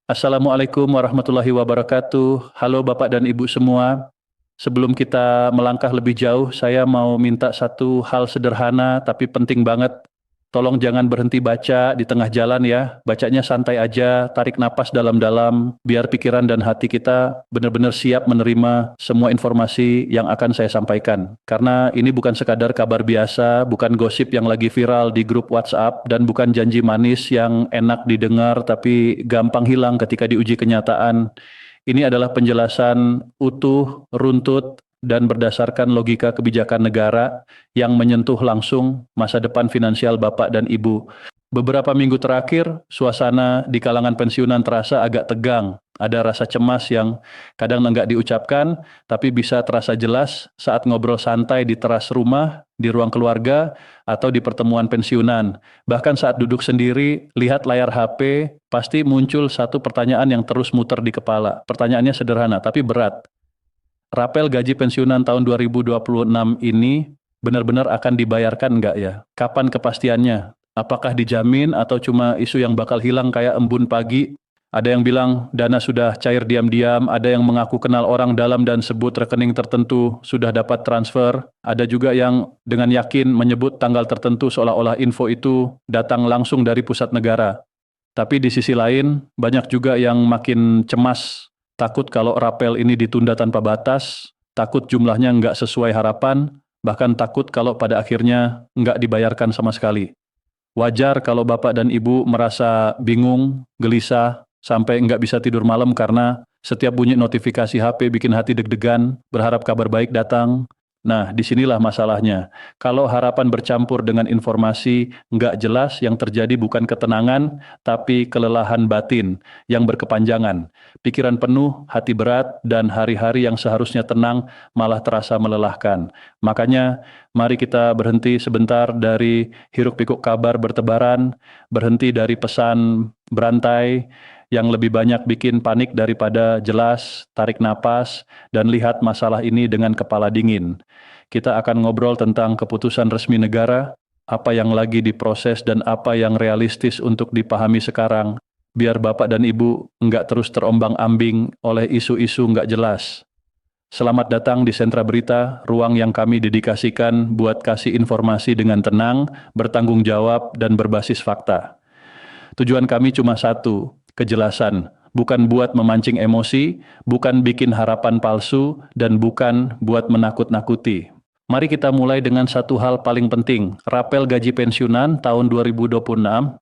Assalamualaikum warahmatullahi wabarakatuh. Halo Bapak dan Ibu semua. Sebelum kita melangkah lebih jauh, saya mau minta satu hal sederhana tapi penting banget. Tolong jangan berhenti baca di tengah jalan ya. Bacanya santai aja, tarik napas dalam-dalam, biar pikiran dan hati kita benar-benar siap menerima semua informasi yang akan saya sampaikan. Karena ini bukan sekadar kabar biasa, bukan gosip yang lagi viral di grup WhatsApp, dan bukan janji manis yang enak didengar tapi gampang hilang ketika diuji kenyataan. Ini adalah penjelasan utuh, runtut, dan berdasarkan logika kebijakan negara yang menyentuh langsung masa depan finansial Bapak dan Ibu. Beberapa minggu terakhir, suasana di kalangan pensiunan terasa agak tegang. Ada rasa cemas yang kadang enggak diucapkan, tapi bisa terasa jelas saat ngobrol santai di teras rumah, di ruang keluarga, atau di pertemuan pensiunan. Bahkan saat duduk sendiri, lihat layar HP, pasti muncul satu pertanyaan yang terus muter di kepala. Pertanyaannya sederhana, tapi berat. Rapel gaji pensiunan tahun 2026 ini benar-benar akan dibayarkan enggak ya? Kapan kepastiannya? Apakah dijamin atau cuma isu yang bakal hilang kayak embun pagi? Ada yang bilang dana sudah cair diam-diam, ada yang mengaku kenal orang dalam dan sebut rekening tertentu sudah dapat transfer, ada juga yang dengan yakin menyebut tanggal tertentu seolah-olah info itu datang langsung dari pusat negara. Tapi di sisi lain, banyak juga yang makin cemas, takut kalau rapel ini ditunda tanpa batas, takut jumlahnya nggak sesuai harapan, bahkan takut kalau pada akhirnya nggak dibayarkan sama sekali. Wajar kalau Bapak dan Ibu merasa bingung, gelisah, sampai nggak bisa tidur malam karena setiap bunyi notifikasi HP bikin hati deg-degan, berharap kabar baik datang. Nah, disinilah masalahnya. Kalau harapan bercampur dengan informasi nggak jelas, yang terjadi bukan ketenangan, tapi kelelahan batin yang berkepanjangan. Pikiran penuh, hati berat, dan hari-hari yang seharusnya tenang malah terasa melelahkan. Makanya, mari kita berhenti sebentar dari hiruk-pikuk kabar bertebaran, berhenti dari pesan berantai yang lebih banyak bikin panik daripada jelas, tarik napas, dan lihat masalah ini dengan kepala dingin. Kita akan ngobrol tentang keputusan resmi negara, apa yang lagi diproses dan apa yang realistis untuk dipahami sekarang, biar Bapak dan Ibu nggak terus terombang-ambing oleh isu-isu nggak jelas. Selamat datang di Sentra Berita, ruang yang kami dedikasikan buat kasih informasi dengan tenang, bertanggung jawab, dan berbasis fakta. Tujuan kami cuma satu, kejelasan. Bukan buat memancing emosi, bukan bikin harapan palsu, dan bukan buat menakut-nakuti. Mari kita mulai dengan satu hal paling penting. Rapel gaji pensiunan tahun 2026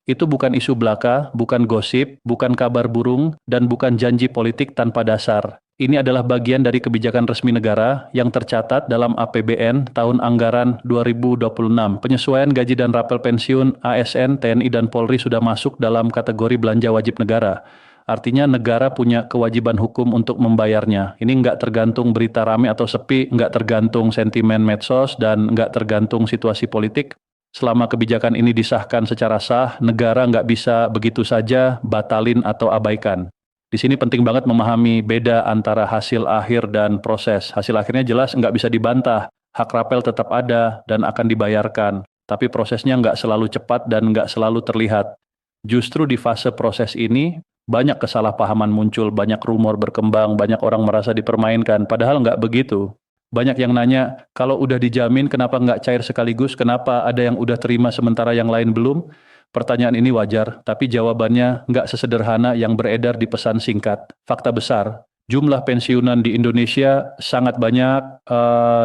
itu bukan isu belaka, bukan gosip, bukan kabar burung, dan bukan janji politik tanpa dasar. Ini adalah bagian dari kebijakan resmi negara yang tercatat dalam APBN tahun anggaran 2026. Penyesuaian gaji dan rapel pensiun ASN, TNI, dan Polri sudah masuk dalam kategori belanja wajib negara. Artinya negara punya kewajiban hukum untuk membayarnya. Ini nggak tergantung berita rame atau sepi, nggak tergantung sentimen medsos, dan nggak tergantung situasi politik. Selama kebijakan ini disahkan secara sah, negara nggak bisa begitu saja batalin atau abaikan. Di sini penting banget memahami beda antara hasil akhir dan proses. Hasil akhirnya jelas nggak bisa dibantah. Hak rapel tetap ada dan akan dibayarkan. Tapi prosesnya nggak selalu cepat dan nggak selalu terlihat. Justru di fase proses ini, banyak kesalahpahaman muncul, banyak rumor berkembang, banyak orang merasa dipermainkan, padahal nggak begitu. Banyak yang nanya, kalau udah dijamin kenapa nggak cair sekaligus, kenapa ada yang udah terima sementara yang lain belum? Pertanyaan ini wajar, tapi jawabannya nggak sesederhana yang beredar di pesan singkat. Fakta besar, jumlah pensiunan di Indonesia sangat banyak,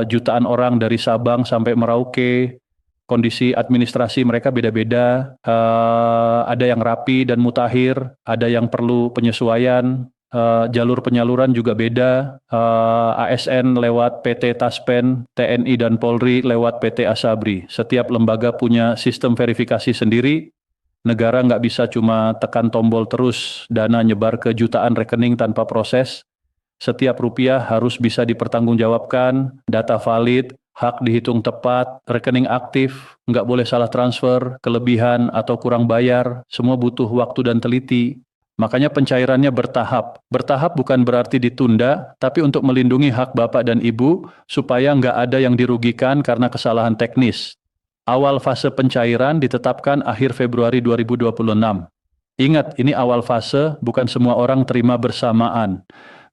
jutaan orang dari Sabang sampai Merauke. Kondisi administrasi mereka beda-beda, ada yang rapi dan mutakhir, ada yang perlu penyesuaian, jalur penyaluran juga beda, ASN lewat PT Taspen, TNI dan Polri lewat PT Asabri. Setiap lembaga punya sistem verifikasi sendiri, negara nggak bisa cuma tekan tombol terus, dana nyebar ke jutaan rekening tanpa proses. Setiap rupiah harus bisa dipertanggungjawabkan, data valid, hak dihitung tepat, rekening aktif, nggak boleh salah transfer, kelebihan atau kurang bayar, semua butuh waktu dan teliti. Makanya pencairannya bertahap. Bertahap bukan berarti ditunda, tapi untuk melindungi hak Bapak dan Ibu, supaya nggak ada yang dirugikan karena kesalahan teknis. Awal fase pencairan ditetapkan akhir Februari 2026. Ingat, ini awal fase, bukan semua orang terima bersamaan.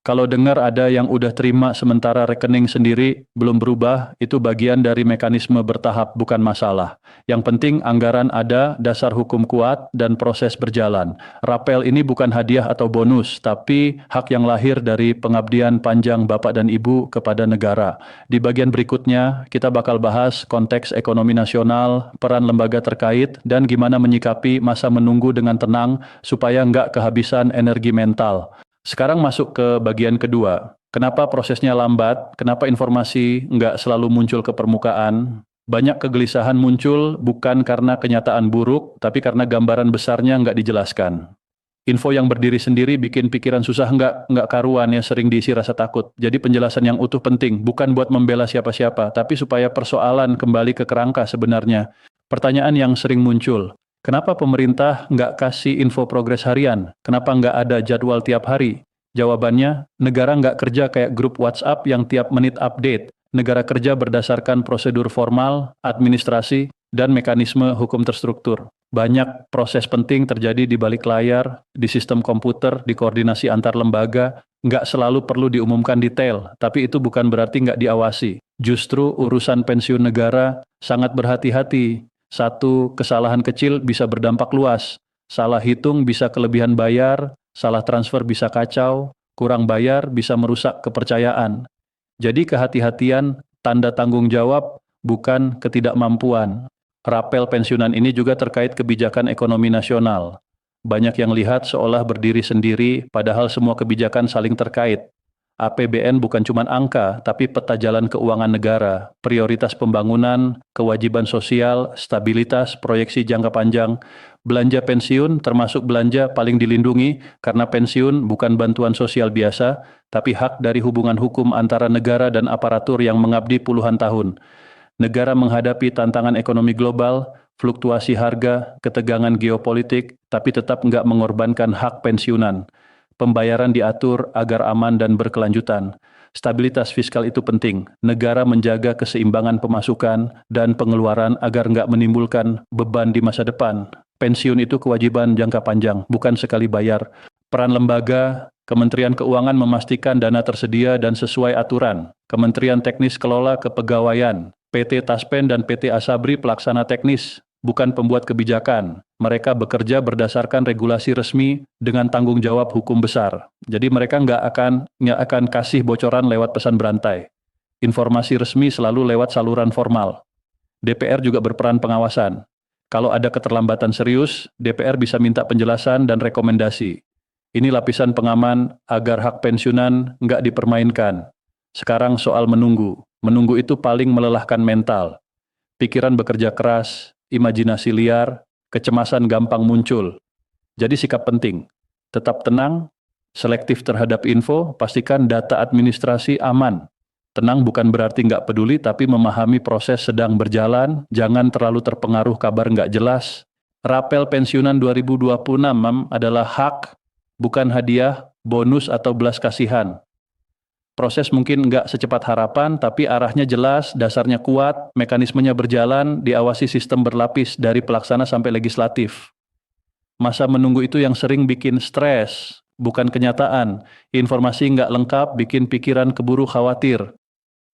Kalau dengar ada yang udah terima sementara rekening sendiri belum berubah, itu bagian dari mekanisme bertahap, bukan masalah. Yang penting anggaran ada, dasar hukum kuat, dan proses berjalan. Rapel ini bukan hadiah atau bonus, tapi hak yang lahir dari pengabdian panjang Bapak dan Ibu kepada negara. Di bagian berikutnya, kita bakal bahas konteks ekonomi nasional, peran lembaga terkait, dan gimana menyikapi masa menunggu dengan tenang supaya nggak kehabisan energi mental. Sekarang masuk ke bagian kedua. Kenapa prosesnya lambat? Kenapa informasi nggak selalu muncul ke permukaan? Banyak kegelisahan muncul bukan karena kenyataan buruk, tapi karena gambaran besarnya nggak dijelaskan. Info yang berdiri sendiri bikin pikiran susah nggak karuan ya, sering diisi rasa takut. Jadi penjelasan yang utuh penting, bukan buat membela siapa-siapa, tapi supaya persoalan kembali ke kerangka sebenarnya. Pertanyaan yang sering muncul, kenapa pemerintah nggak kasih info progres harian? Kenapa nggak ada jadwal tiap hari? Jawabannya, negara nggak kerja kayak grup WhatsApp yang tiap menit update. Negara kerja berdasarkan prosedur formal, administrasi, dan mekanisme hukum terstruktur. Banyak proses penting terjadi di balik layar, di sistem komputer, di koordinasi antar lembaga, nggak selalu perlu diumumkan detail, tapi itu bukan berarti nggak diawasi. Justru urusan pensiun negara sangat berhati-hati. Satu kesalahan kecil bisa berdampak luas. Salah hitung bisa kelebihan bayar, salah transfer bisa kacau, kurang bayar bisa merusak kepercayaan. Jadi kehati-hatian, tanda tanggung jawab, bukan ketidakmampuan. Rapel pensiunan ini juga terkait kebijakan ekonomi nasional. Banyak yang lihat seolah berdiri sendiri, padahal semua kebijakan saling terkait. APBN bukan cuma angka, tapi peta jalan keuangan negara, prioritas pembangunan, kewajiban sosial, stabilitas, proyeksi jangka panjang. Belanja pensiun termasuk belanja paling dilindungi, karena pensiun bukan bantuan sosial biasa, tapi hak dari hubungan hukum antara negara dan aparatur yang mengabdi puluhan tahun. Negara menghadapi tantangan ekonomi global, fluktuasi harga, ketegangan geopolitik, tapi tetap nggak mengorbankan hak pensiunan. Pembayaran diatur agar aman dan berkelanjutan. Stabilitas fiskal itu penting. Negara menjaga keseimbangan pemasukan dan pengeluaran agar nggak menimbulkan beban di masa depan. Pensiun itu kewajiban jangka panjang, bukan sekali bayar. Peran lembaga, Kementerian Keuangan memastikan dana tersedia dan sesuai aturan. Kementerian Teknis Kelola Kepegawaian, PT Taspen dan PT Asabri pelaksana teknis, bukan pembuat kebijakan. Mereka bekerja berdasarkan regulasi resmi dengan tanggung jawab hukum besar. Jadi mereka nggak akan kasih bocoran lewat pesan berantai. Informasi resmi selalu lewat saluran formal. DPR juga berperan pengawasan. Kalau ada keterlambatan serius, DPR bisa minta penjelasan dan rekomendasi. Ini lapisan pengaman agar hak pensiunan nggak dipermainkan. Sekarang soal menunggu. Menunggu itu paling melelahkan mental. Pikiran bekerja keras, imajinasi liar, kecemasan gampang muncul. Jadi sikap penting. Tetap tenang, selektif terhadap info, pastikan data administrasi aman. Tenang bukan berarti nggak peduli, tapi memahami proses sedang berjalan, jangan terlalu terpengaruh kabar nggak jelas. Rapel pensiunan 2026 adalah hak, bukan hadiah, bonus atau belas kasihan. Proses mungkin nggak secepat harapan, tapi arahnya jelas, dasarnya kuat, mekanismenya berjalan, diawasi sistem berlapis dari pelaksana sampai legislatif. Masa menunggu itu yang sering bikin stres, bukan kenyataan. Informasi nggak lengkap, bikin pikiran keburu khawatir.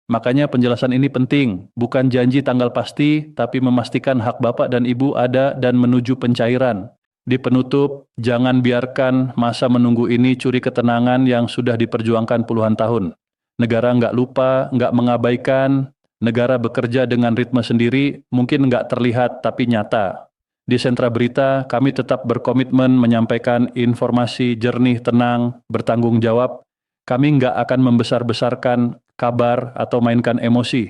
Makanya penjelasan ini penting, bukan janji tanggal pasti, tapi memastikan hak Bapak dan Ibu ada dan menuju pencairan. Di penutup, jangan biarkan masa menunggu ini curi ketenangan yang sudah diperjuangkan puluhan tahun. Negara nggak lupa, nggak mengabaikan, negara bekerja dengan ritme sendiri, mungkin nggak terlihat tapi nyata. Di Sentra Berita, kami tetap berkomitmen menyampaikan informasi jernih, tenang, bertanggung jawab. Kami nggak akan membesar-besarkan kabar atau mainkan emosi.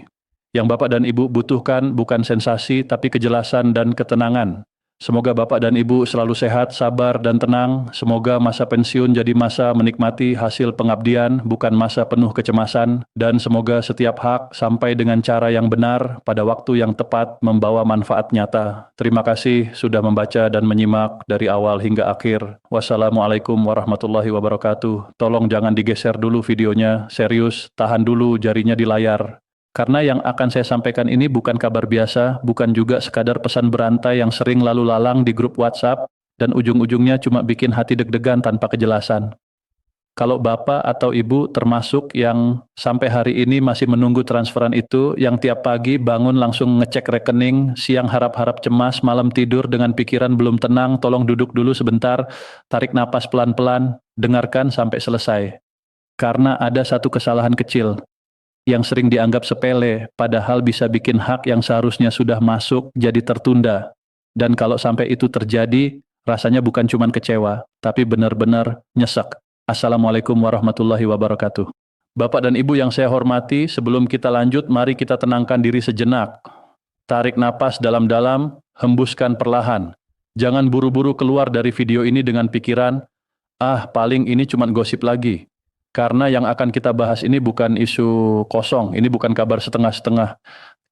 Yang Bapak dan Ibu butuhkan bukan sensasi, tapi kejelasan dan ketenangan. Semoga Bapak dan Ibu selalu sehat, sabar, dan tenang. Semoga masa pensiun jadi masa menikmati hasil pengabdian, bukan masa penuh kecemasan. Dan semoga setiap hak sampai dengan cara yang benar, pada waktu yang tepat, membawa manfaat nyata. Terima kasih sudah membaca dan menyimak dari awal hingga akhir. Wassalamualaikum warahmatullahi wabarakatuh. Tolong jangan digeser dulu videonya, serius, tahan dulu jarinya di layar. Karena yang akan saya sampaikan ini bukan kabar biasa, bukan juga sekadar pesan berantai yang sering lalu lalang di grup WhatsApp, dan ujung-ujungnya cuma bikin hati deg-degan tanpa kejelasan. Kalau Bapak atau Ibu termasuk yang sampai hari ini masih menunggu transferan itu, yang tiap pagi bangun langsung ngecek rekening, siang harap-harap cemas, malam tidur dengan pikiran belum tenang, tolong duduk dulu sebentar, tarik napas pelan-pelan, dengarkan sampai selesai. Karena ada satu kesalahan kecil yang sering dianggap sepele, padahal bisa bikin hak yang seharusnya sudah masuk jadi tertunda. Dan kalau sampai itu terjadi, rasanya bukan cuma kecewa, tapi benar-benar nyesek. Assalamualaikum warahmatullahi wabarakatuh. Bapak dan Ibu yang saya hormati, sebelum kita lanjut, mari kita tenangkan diri sejenak. Tarik napas dalam-dalam, hembuskan perlahan. Jangan buru-buru keluar dari video ini dengan pikiran, paling ini cuma gosip lagi. Karena yang akan kita bahas ini bukan isu kosong, ini bukan kabar setengah-setengah.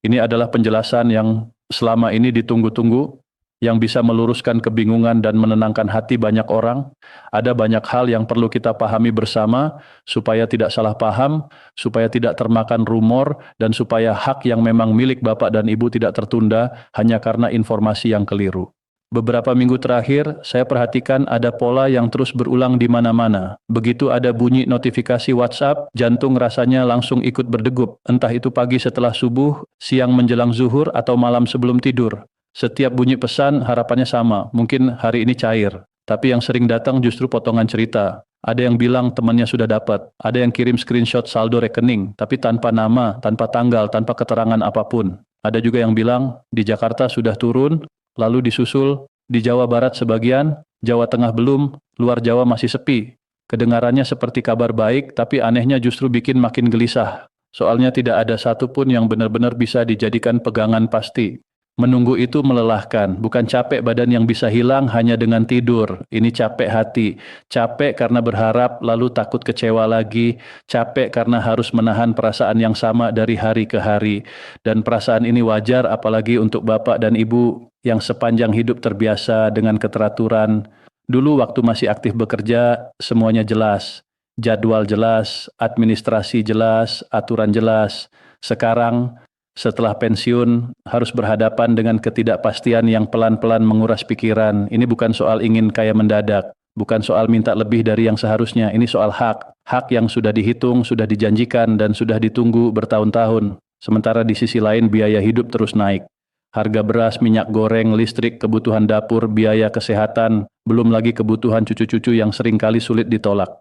Ini adalah penjelasan yang selama ini ditunggu-tunggu, yang bisa meluruskan kebingungan dan menenangkan hati banyak orang. Ada banyak hal yang perlu kita pahami bersama, supaya tidak salah paham, supaya tidak termakan rumor, dan supaya hak yang memang milik Bapak dan Ibu tidak tertunda hanya karena informasi yang keliru. Beberapa minggu terakhir, saya perhatikan ada pola yang terus berulang di mana-mana. Begitu ada bunyi notifikasi WhatsApp, jantung rasanya langsung ikut berdegup. Entah itu pagi setelah subuh, siang menjelang zuhur, atau malam sebelum tidur. Setiap bunyi pesan harapannya sama, mungkin hari ini cair. Tapi yang sering datang justru potongan cerita. Ada yang bilang temannya sudah dapat, ada yang kirim screenshot saldo rekening, tapi tanpa nama, tanpa tanggal, tanpa keterangan apapun. Ada juga yang bilang, di Jakarta sudah turun, lalu disusul di Jawa Barat sebagian, Jawa Tengah belum, luar Jawa masih sepi. Kedengarannya seperti kabar baik, tapi anehnya justru bikin makin gelisah. Soalnya tidak ada satupun yang benar-benar bisa dijadikan pegangan pasti. Menunggu itu melelahkan, bukan capek badan yang bisa hilang hanya dengan tidur. Ini capek hati, capek karena berharap lalu takut kecewa lagi, capek karena harus menahan perasaan yang sama dari hari ke hari. Dan perasaan ini wajar apalagi untuk Bapak dan Ibu yang sepanjang hidup terbiasa dengan keteraturan. Dulu waktu masih aktif bekerja, semuanya jelas. Jadwal jelas, administrasi jelas, aturan jelas. Sekarang, setelah pensiun, harus berhadapan dengan ketidakpastian yang pelan-pelan menguras pikiran. Ini bukan soal ingin kaya mendadak, bukan soal minta lebih dari yang seharusnya. Ini soal hak. Hak yang sudah dihitung, sudah dijanjikan, dan sudah ditunggu bertahun-tahun. Sementara di sisi lain biaya hidup terus naik. Harga beras, minyak goreng, listrik, kebutuhan dapur, biaya kesehatan, belum lagi kebutuhan cucu-cucu yang seringkali sulit ditolak.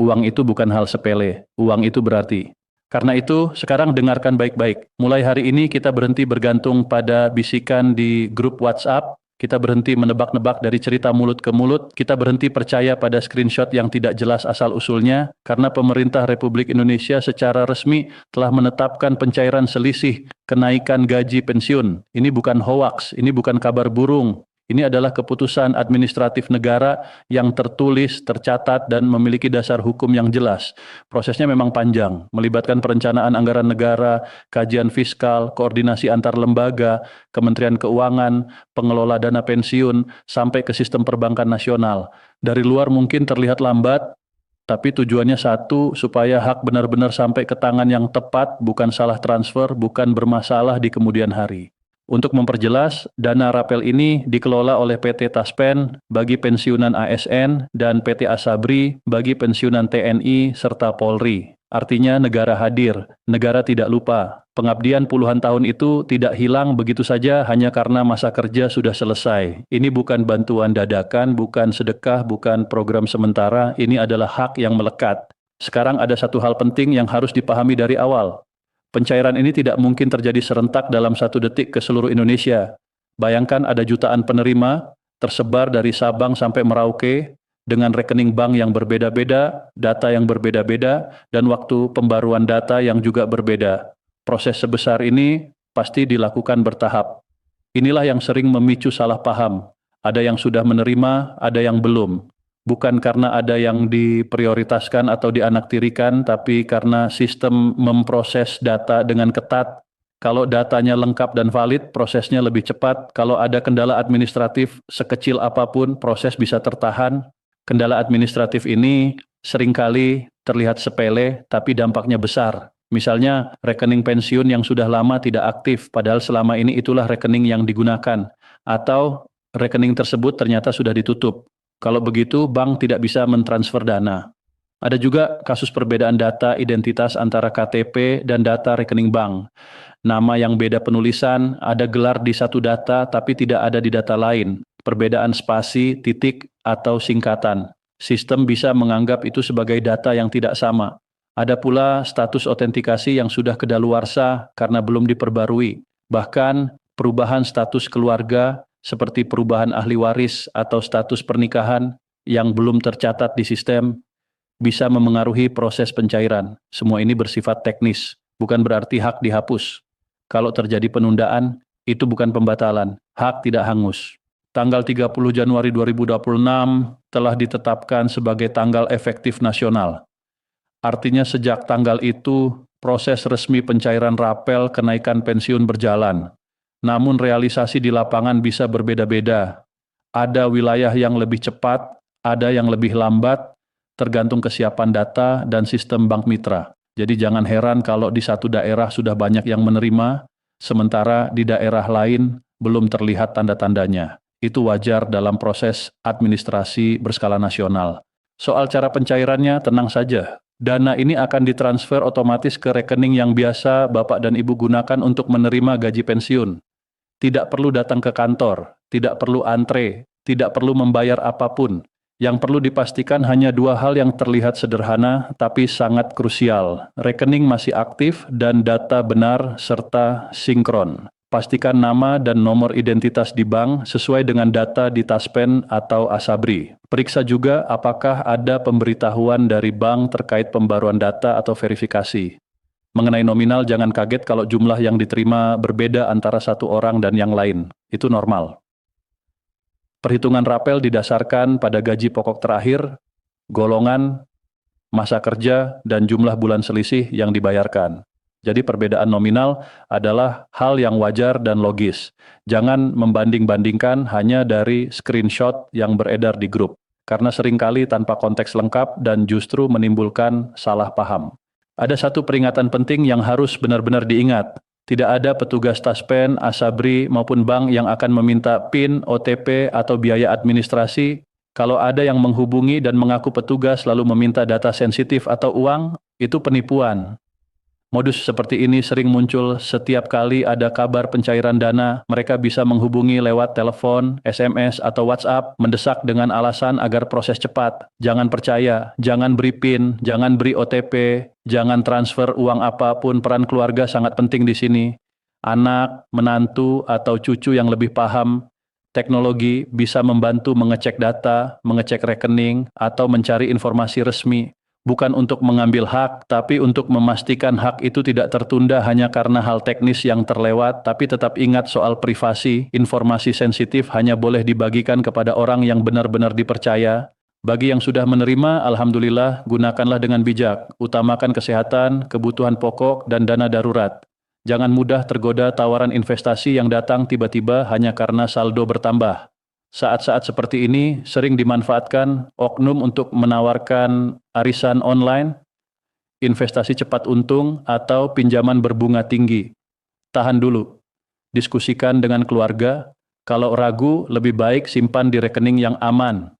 Uang itu bukan hal sepele, uang itu berarti. Karena itu, sekarang dengarkan baik-baik. Mulai hari ini kita berhenti bergantung pada bisikan di grup WhatsApp, kita berhenti menebak-nebak dari cerita mulut ke mulut, kita berhenti percaya pada screenshot yang tidak jelas asal-usulnya, karena pemerintah Republik Indonesia secara resmi telah menetapkan pencairan selisih kenaikan gaji pensiun. Ini bukan hoaks, ini bukan kabar burung. Ini adalah keputusan administratif negara yang tertulis, tercatat, dan memiliki dasar hukum yang jelas. Prosesnya memang panjang, melibatkan perencanaan anggaran negara, kajian fiskal, koordinasi antar lembaga, Kementerian Keuangan, pengelola dana pensiun, sampai ke sistem perbankan nasional. Dari luar mungkin terlihat lambat, tapi tujuannya satu, supaya hak benar-benar sampai ke tangan yang tepat, bukan salah transfer, bukan bermasalah di kemudian hari. Untuk memperjelas, dana rapel ini dikelola oleh PT Taspen bagi pensiunan ASN dan PT Asabri bagi pensiunan TNI serta Polri. Artinya negara hadir, negara tidak lupa. Pengabdian puluhan tahun itu tidak hilang begitu saja hanya karena masa kerja sudah selesai. Ini bukan bantuan dadakan, bukan sedekah, bukan program sementara, ini adalah hak yang melekat. Sekarang ada satu hal penting yang harus dipahami dari awal. Pencairan ini tidak mungkin terjadi serentak dalam 1 detik ke seluruh Indonesia. Bayangkan ada jutaan penerima tersebar dari Sabang sampai Merauke dengan rekening bank yang berbeda-beda, data yang berbeda-beda, dan waktu pembaruan data yang juga berbeda. Proses sebesar ini pasti dilakukan bertahap. Inilah yang sering memicu salah paham. Ada yang sudah menerima, ada yang belum. Bukan karena ada yang diprioritaskan atau dianaktirikan, tapi karena sistem memproses data dengan ketat. Kalau datanya lengkap dan valid, prosesnya lebih cepat. Kalau ada kendala administratif sekecil apapun, proses bisa tertahan. Kendala administratif ini seringkali terlihat sepele, tapi dampaknya besar. Misalnya, rekening pensiun yang sudah lama tidak aktif, padahal selama ini itulah rekening yang digunakan. Atau rekening tersebut ternyata sudah ditutup. Kalau begitu, bank tidak bisa mentransfer dana. Ada juga kasus perbedaan data identitas antara KTP dan data rekening bank. Nama yang beda penulisan, ada gelar di satu data tapi tidak ada di data lain. Perbedaan spasi, titik, atau singkatan. Sistem bisa menganggap itu sebagai data yang tidak sama. Ada pula status otentikasi yang sudah kedaluarsa karena belum diperbarui. Bahkan perubahan status keluarga seperti perubahan ahli waris atau status pernikahan yang belum tercatat di sistem bisa memengaruhi proses pencairan. Semua ini bersifat teknis, bukan berarti hak dihapus. Kalau terjadi penundaan, itu bukan pembatalan, hak tidak hangus. Tanggal 30 Januari 2026 telah ditetapkan sebagai tanggal efektif nasional. Artinya sejak tanggal itu, proses resmi pencairan rapel kenaikan pensiun berjalan. Namun realisasi di lapangan bisa berbeda-beda. Ada wilayah yang lebih cepat, ada yang lebih lambat, tergantung kesiapan data dan sistem bank mitra. Jadi jangan heran kalau di satu daerah sudah banyak yang menerima, sementara di daerah lain belum terlihat tanda-tandanya. Itu wajar dalam proses administrasi berskala nasional. Soal cara pencairannya, tenang saja. Dana ini akan ditransfer otomatis ke rekening yang biasa Bapak dan Ibu gunakan untuk menerima gaji pensiun. Tidak perlu datang ke kantor, tidak perlu antre, tidak perlu membayar apapun. Yang perlu dipastikan hanya dua hal yang terlihat sederhana tapi sangat krusial. Rekening masih aktif dan data benar serta sinkron. Pastikan nama dan nomor identitas di bank sesuai dengan data di Taspen atau Asabri. Periksa juga apakah ada pemberitahuan dari bank terkait pembaruan data atau verifikasi. Mengenai nominal, jangan kaget kalau jumlah yang diterima berbeda antara satu orang dan yang lain. Itu normal. Perhitungan rapel didasarkan pada gaji pokok terakhir, golongan, masa kerja, dan jumlah bulan selisih yang dibayarkan. Jadi perbedaan nominal adalah hal yang wajar dan logis. Jangan membanding-bandingkan hanya dari screenshot yang beredar di grup, karena seringkali tanpa konteks lengkap dan justru menimbulkan salah paham. Ada satu peringatan penting yang harus benar-benar diingat. Tidak ada petugas Taspen, Asabri, maupun bank yang akan meminta PIN, OTP, atau biaya administrasi. Kalau ada yang menghubungi dan mengaku petugas lalu meminta data sensitif atau uang, itu penipuan. Modus seperti ini sering muncul setiap kali ada kabar pencairan dana. Mereka bisa menghubungi lewat telepon, SMS, atau WhatsApp, mendesak dengan alasan agar proses cepat. Jangan percaya, jangan beri PIN, jangan beri OTP, jangan transfer uang apapun. Peran keluarga sangat penting di sini. Anak, menantu, atau cucu yang lebih paham teknologi bisa membantu mengecek data, mengecek rekening, atau mencari informasi resmi. Bukan untuk mengambil hak, tapi untuk memastikan hak itu tidak tertunda hanya karena hal teknis yang terlewat, tapi tetap ingat soal privasi, informasi sensitif hanya boleh dibagikan kepada orang yang benar-benar dipercaya. Bagi yang sudah menerima, alhamdulillah, gunakanlah dengan bijak, utamakan kesehatan, kebutuhan pokok, dan dana darurat. Jangan mudah tergoda tawaran investasi yang datang tiba-tiba hanya karena saldo bertambah. Saat-saat seperti ini sering dimanfaatkan oknum untuk menawarkan arisan online, investasi cepat untung, atau pinjaman berbunga tinggi. Tahan dulu, diskusikan dengan keluarga. Kalau ragu, lebih baik simpan di rekening yang aman.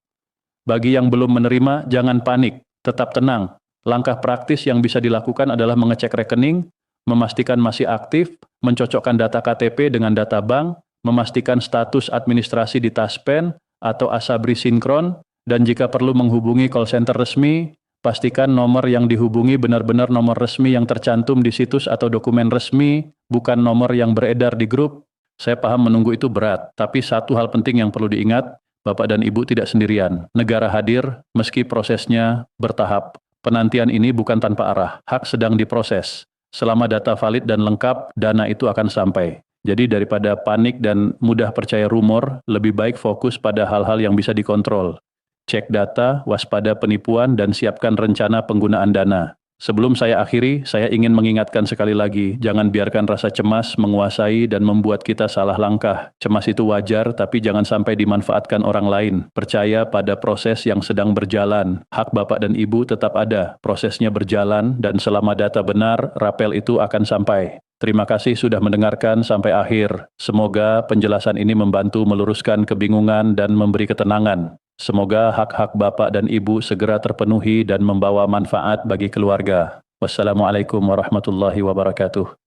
Bagi yang belum menerima, jangan panik, tetap tenang. Langkah praktis yang bisa dilakukan adalah mengecek rekening, memastikan masih aktif, mencocokkan data KTP dengan data bank, memastikan status administrasi di Taspen atau Asabri sinkron, dan jika perlu menghubungi call center resmi, pastikan nomor yang dihubungi benar-benar nomor resmi yang tercantum di situs atau dokumen resmi, bukan nomor yang beredar di grup. Saya paham menunggu itu berat, tapi satu hal penting yang perlu diingat, Bapak dan Ibu tidak sendirian. Negara hadir, meski prosesnya bertahap. Penantian ini bukan tanpa arah, hak sedang diproses. Selama data valid dan lengkap, dana itu akan sampai. Jadi daripada panik dan mudah percaya rumor, lebih baik fokus pada hal-hal yang bisa dikontrol. Cek data, waspada penipuan, dan siapkan rencana penggunaan dana. Sebelum saya akhiri, saya ingin mengingatkan sekali lagi, jangan biarkan rasa cemas menguasai dan membuat kita salah langkah. Cemas itu wajar, tapi jangan sampai dimanfaatkan orang lain. Percaya pada proses yang sedang berjalan. Hak Bapak dan Ibu tetap ada, prosesnya berjalan, dan selama data benar, rapel itu akan sampai. Terima kasih sudah mendengarkan sampai akhir. Semoga penjelasan ini membantu meluruskan kebingungan dan memberi ketenangan. Semoga hak-hak Bapak dan Ibu segera terpenuhi dan membawa manfaat bagi keluarga. Wassalamualaikum warahmatullahi wabarakatuh.